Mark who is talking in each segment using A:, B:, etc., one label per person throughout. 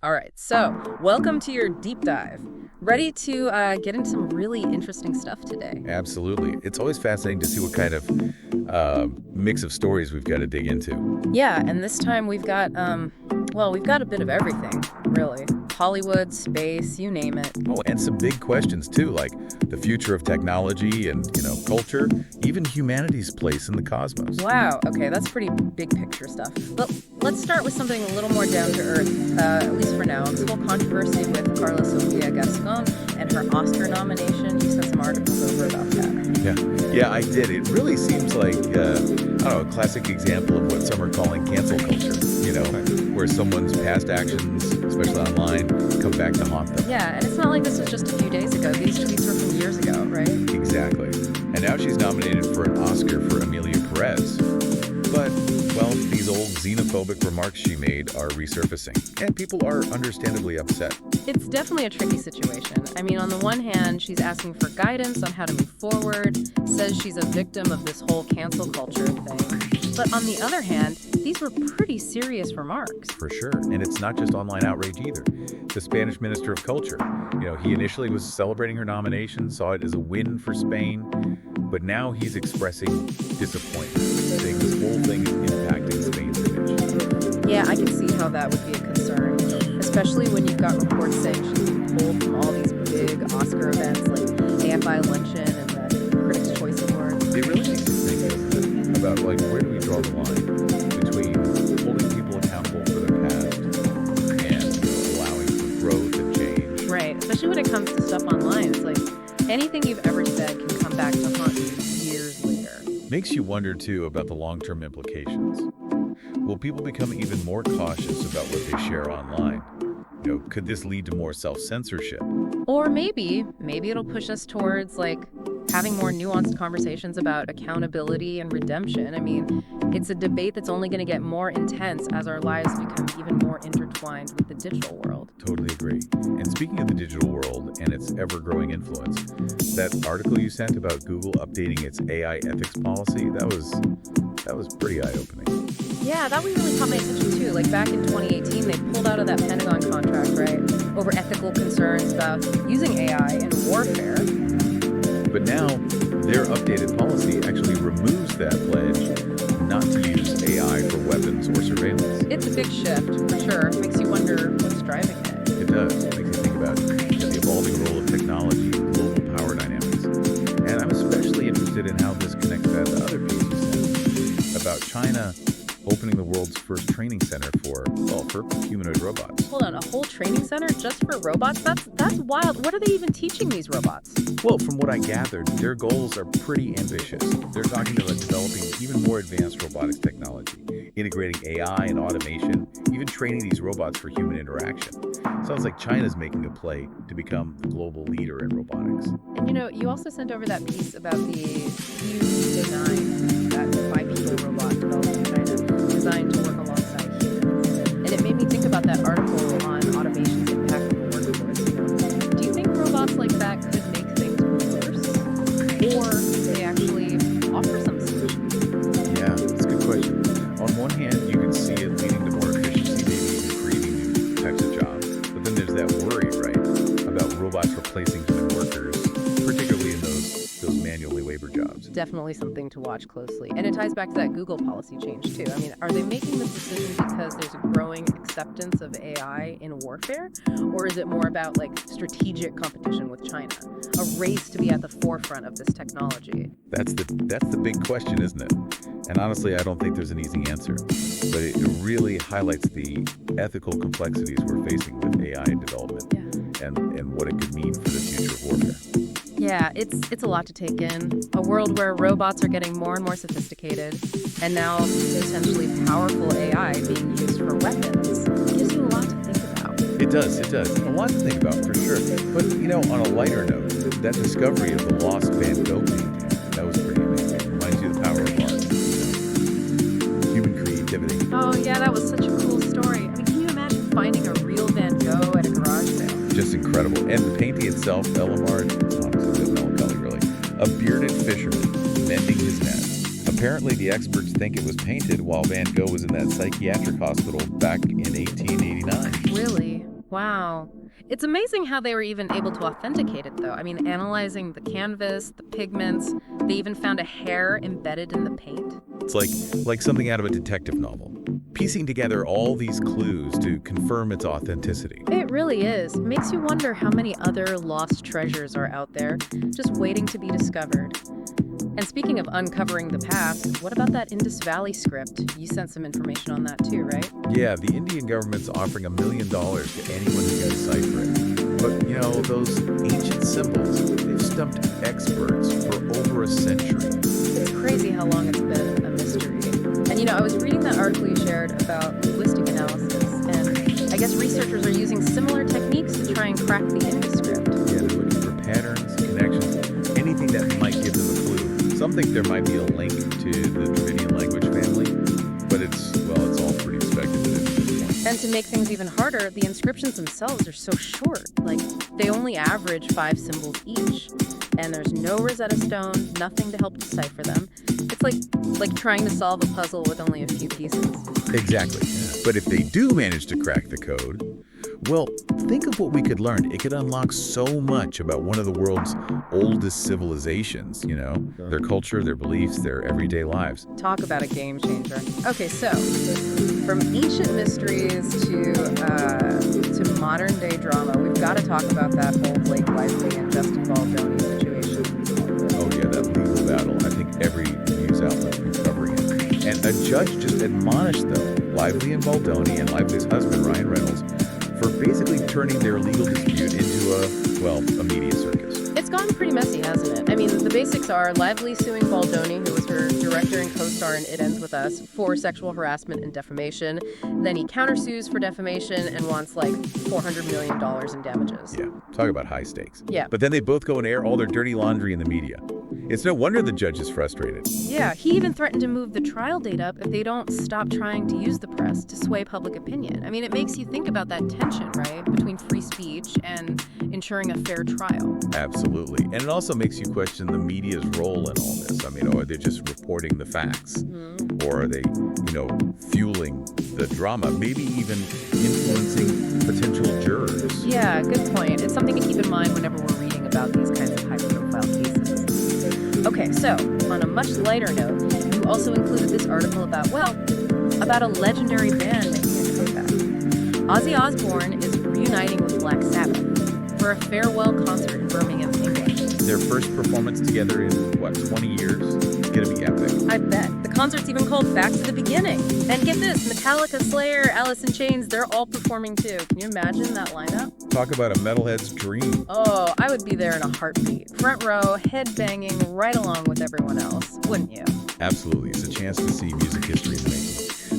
A: All right, so welcome to your deep dive. Ready to get into some really interesting stuff today.
B: Absolutely. It's always fascinating to see what kind of mix of stories we've got to dig into.
A: Yeah, and this time we've got, we've got a bit of everything, really. Hollywood, space, you name it.
B: Oh, and some big questions, too, like the future of technology and, culture, even humanity's place in the cosmos.
A: Wow, okay, that's pretty big picture stuff. But let's start with something a little more down to earth, at least for now. This whole controversy with Carla Sofia Gascon and her Oscar nomination. You sent some articles over about that.
B: Yeah, I did. It really seems like, a classic example of what some are calling cancel culture, where someone's past actions, especially online, come back to haunt them.
A: Yeah, and it's not like this was just a few days ago. These tweets were from years ago, right?
B: Exactly. And now she's nominated for an Oscar for Emilia Perez. But, these old xenophobic remarks she made are resurfacing, and people are understandably upset.
A: It's definitely a tricky situation. I mean, on the one hand, she's asking for guidance on how to move forward, says she's a victim of this whole cancel culture thing. But on the other hand, these were pretty serious remarks.
B: For sure. And it's not just online outrage either. The Spanish Minister of Culture, he initially was celebrating her nomination, saw it as a win for Spain, but now he's expressing disappointment, saying this whole thing is impacting Spain's image.
A: Yeah, I can see how that would be a concern, especially when you've got reports saying she's been pulled from all these big Oscar events like AFI Luncheon and the Critics' Choice Awards.
B: It really makes you think, doesn't it, about where do we draw the line between holding people accountable for their past and allowing for growth and change.
A: Right, especially when it comes to stuff online. It's like anything you've ever said can come back to haunt you years later.
B: Makes you wonder, too, about the long-term implications. Will people become even more cautious about what they share online? Could this lead to more self-censorship?
A: Or maybe it'll push us towards, having more nuanced conversations about accountability and redemption. I mean, it's a debate that's only going to get more intense as our lives become even more intertwined with the digital world.
B: Totally agree. And speaking of the digital world and its ever-growing influence, that article you sent about Google updating its AI ethics policy, that was pretty eye-opening.
A: Yeah, that one really caught my attention too. Back in 2018, they pulled out of that Pentagon contract, right, over ethical concerns about using AI in warfare.
B: But now, their updated policy actually removes that pledge not to use AI for weapons or surveillance.
A: It's a big shift, for sure. Makes you wonder what's driving it.
B: It does. It makes you think about the evolving role of technology in global power dynamics. And I'm especially interested in how this connects back to other pieces about China opening the world's first training center for humanoid robots.
A: Hold on, a whole training center just for robots? That's wild. What are they even teaching these robots?
B: Well, from what I gathered, their goals are pretty ambitious. They're talking about developing even more advanced robotics technology, integrating AI and automation, even training these robots for human interaction. Sounds like China's making a play to become the global leader in robotics.
A: And you also sent over that piece about the Q9, that bipedal robot developed in China, designed to work alongside humans. And it made me think about that article on automation's impact on the workforce. Do you think robots like that could make things worse? Or could they actually offer some solutions?
B: Yeah, that's a good question. On one hand, you can see it leading to more efficiency, maybe even creating new types of jobs. But then there's that worry, right, about robots replacing human workers, particularly in those manually labor jobs.
A: Definitely something to watch closely. And it ties back to that Google policy change, too. I mean, are they making this decision because there's a growing acceptance of AI in warfare? Or is it more about, strategic competition with China? A race to be at the forefront of this technology?
B: That's the big question, isn't it? And honestly, I don't think there's an easy answer. But it really highlights the ethical complexities we're facing with AI development and what it could mean for the future of warfare.
A: Yeah, it's a lot to take in. A world where robots are getting more and more sophisticated, and now potentially powerful AI being used for weapons. It gives you a lot to think about.
B: It does. A lot to think about, for sure. But, on a lighter note, that discovery of the lost Van Gogh painting, that was pretty amazing. Reminds you of the power of art, human creativity.
A: Oh, yeah, that was such a cool story. I mean, can you imagine finding a real Van Gogh at a garage sale?
B: Just incredible. And the painting itself, Elimar, a bearded fisherman mending his net. Apparently, the experts think it was painted while Van Gogh was in that psychiatric hospital back in 1889.
A: Really? Wow. It's amazing how they were even able to authenticate it, though. I mean, analyzing the canvas, the pigments, they even found a hair embedded in the paint.
B: It's like something out of a detective novel, piecing together all these clues to confirm its authenticity.
A: It really is. Makes you wonder how many other lost treasures are out there, just waiting to be discovered. And speaking of uncovering the past, what about that Indus Valley script? You sent some information on that too, right?
B: Yeah, the Indian government's offering $1 million to anyone who can decipher it. But, those ancient symbols, they've stumped experts for over a century.
A: It's crazy how long it's been a mystery. And I was reading that article you shared about linguistic analysis, and I guess researchers are using similar techniques to try and crack the Indus script.
B: Yeah, they're looking for patterns, connections, anything that might give them a clue. Some think there might be a link to the Dravidian language family, but it's all pretty speculative at this point.
A: And to make things even harder, the inscriptions themselves are so short. Like, they only average 5 symbols each. And there's no Rosetta Stone, nothing to help decipher them. It's like trying to solve a puzzle with only a few pieces.
B: Exactly. But if they do manage to crack the code, well, think of what we could learn. It could unlock so much about one of the world's oldest civilizations, their culture, their beliefs, their everyday lives.
A: Talk about a game changer. Okay, so from ancient mysteries to modern day drama, we've got to talk about that whole Blake Lively and Justin Baldoni situation.
B: Oh yeah, that legal battle. I think every news outlet's been covering it. And a judge just admonished them, Lively and Baldoni and Lively's husband, Ryan Reynolds, for basically turning their legal dispute into a media circus.
A: It's gone pretty messy, hasn't it? I mean, the basics are Lively suing Baldoni, who was her director and co-star in It Ends With Us, for sexual harassment and defamation. Then he countersues for defamation and wants like $400 million in damages.
B: Yeah, talk about high stakes.
A: Yeah.
B: But then they both go and air all their dirty laundry in the media. It's no wonder the judge is frustrated.
A: Yeah, he even threatened to move the trial date up if they don't stop trying to use the press to sway public opinion. I mean, it makes you think about that tension, right, between free speech and ensuring a fair trial.
B: Absolutely. And it also makes you question the media's role in all this. I mean, are they just reporting the facts? Mm-hmm. Or are they, fueling the drama, maybe even influencing potential jurors?
A: Yeah, good point. It's something to keep in mind whenever we're reading about these kinds of high-profile cases. Okay, so on a much lighter note, you also included this article about a legendary band making a comeback. Ozzy Osbourne is reuniting with Black Sabbath for a farewell concert in Birmingham, England.
B: Their first performance together in, 20 years? It's gonna be epic.
A: I bet. The concert's even called Back to the Beginning. And get this, Metallica, Slayer, Alice in Chains, they're all performing too. Can you imagine that lineup?
B: Talk about a metalhead's dream.
A: Oh, I would be there in a heartbeat. Front row, head banging, right along with everyone else. Wouldn't you?
B: Absolutely. It's a chance to see music history in the making.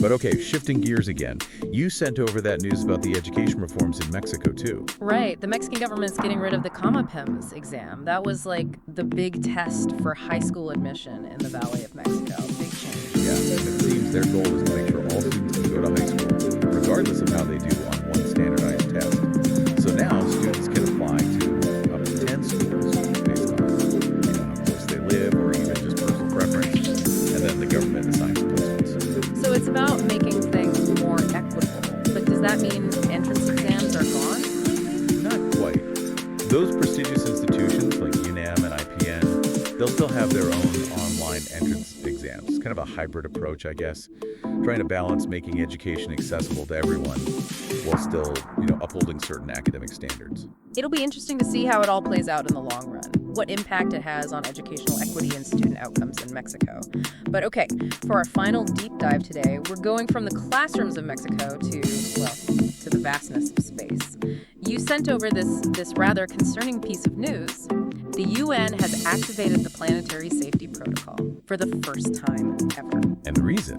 B: But okay, shifting gears again. You sent over that news about the education reforms in Mexico, too.
A: Right. The Mexican government's getting rid of the COMAPEMS exam. That was like the big test for high school admission in the Valley of Mexico. Big change.
B: Yeah, and it seems their goal is to make sure all students can go to high school, regardless of how they do on one standardized test. So now students can apply to up to 10 schools based on how close they live or even just personal preference, and then the government assigns placements.
A: So it's about making things more equitable. But does that mean entrance exams are gone completely?
B: Not quite. Those prestigious institutions like UNAM and IPN, they'll still have their own online entrance exams. It's kind of a hybrid approach, I guess, trying to balance making education accessible to everyone while still, upholding certain academic standards.
A: It'll be interesting to see how it all plays out in the long run, what impact it has on educational equity and student outcomes in Mexico. But okay, for our final deep dive today, we're going from the classrooms of Mexico to the vastness of space. You sent over this rather concerning piece of news. The UN has activated the Planetary Safety Protocol for the first time ever.
B: And the reason?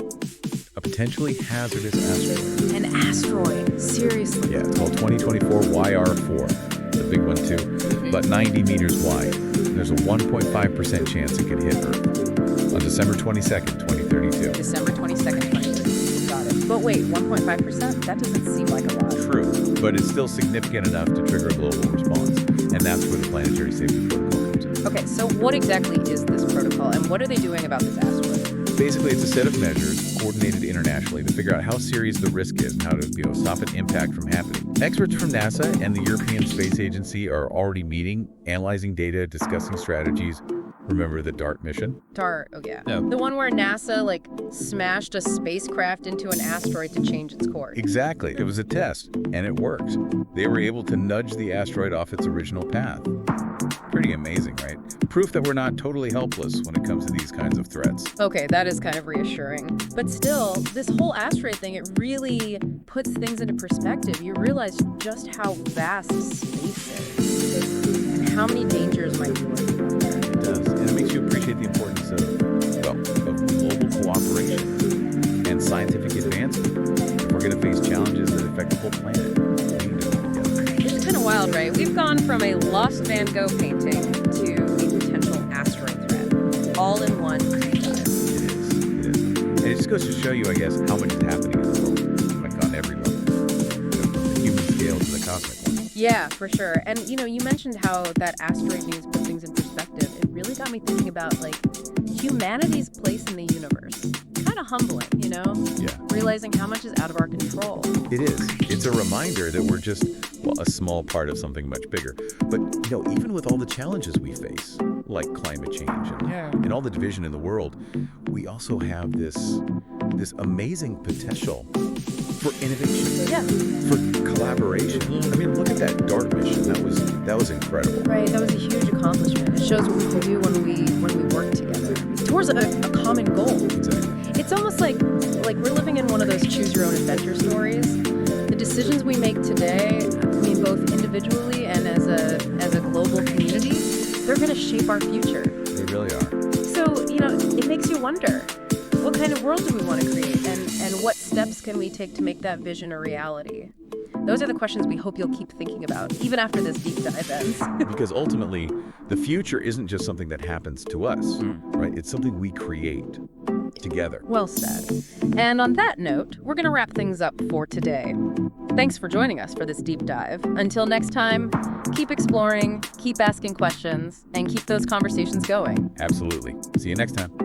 B: A potentially hazardous asteroid.
A: An asteroid? Seriously?
B: Yeah, it's called 2024 YR4. The big one too, about 90 meters wide. There's a 1.5% chance it could hit Earth on December 22nd, 2032.
A: December 22nd, 2032. Got it. But wait, 1.5%? That doesn't seem like a lot.
B: True, but it's still significant enough to trigger a global response. And that's where the Planetary Safety Protocol comes in.
A: Okay, so what exactly is this protocol, and what are they doing about this asteroid?
B: Basically, it's a set of measures coordinated internationally to figure out how serious the risk is and how to stop an impact from happening. Experts from NASA and the European Space Agency are already meeting, analyzing data, discussing strategies. Remember the DART mission?
A: DART, oh yeah.
B: No.
A: The one where NASA, smashed a spacecraft into an asteroid to change its course.
B: Exactly. It was a test, and it worked. They were able to nudge the asteroid off its original path. Pretty amazing, right? Proof that we're not totally helpless when it comes to these kinds of threats.
A: Okay, that is kind of reassuring. But still, this whole asteroid thing, it really puts things into perspective. You realize just how vast space is and how many dangers might be lurking out there.
B: It does, and it makes you appreciate the importance of global cooperation and scientific advancement. If we're going to face challenges that affect the whole planet, we need to work together.
A: It's kind of wild, right? We've gone from a lost Van Gogh painting to a potential asteroid threat, all in one deep dive.
B: It is. And it just goes to show you, I guess, how much is happening in the world, on every level, from the human scale to the cosmic one.
A: Yeah, for sure. And, you mentioned how that asteroid news put things in perspective. It really got me thinking about, humanity's place in the universe. Kind of humbling,
B: Yeah.
A: Realizing how much is out of our control.
B: It is. It's a reminder that we're just, a small part of something much bigger. But, even with all the challenges we face, like climate change and all the division in the world, we also have this amazing potential for innovation, for collaboration. I mean, look at that DART mission. That was incredible.
A: Right, that was a huge accomplishment. It shows what we can do when we work together towards a common goal.
B: Exactly.
A: It's almost like we're living in one of those choose your own adventure stories. The decisions we make today, both individually and as a global community, they're going to shape our future.
B: They really are.
A: So, it makes you wonder, what kind of world do we want to create, and what steps can we take to make that vision a reality? Those are the questions we hope you'll keep thinking about, even after this deep dive ends.
B: Because ultimately, the future isn't just something that happens to us, right? It's something we create together.
A: Well said. And on that note, we're going to wrap things up for today. Thanks for joining us for this deep dive. Until next time, keep exploring, keep asking questions, and keep those conversations going.
B: Absolutely. See you next time.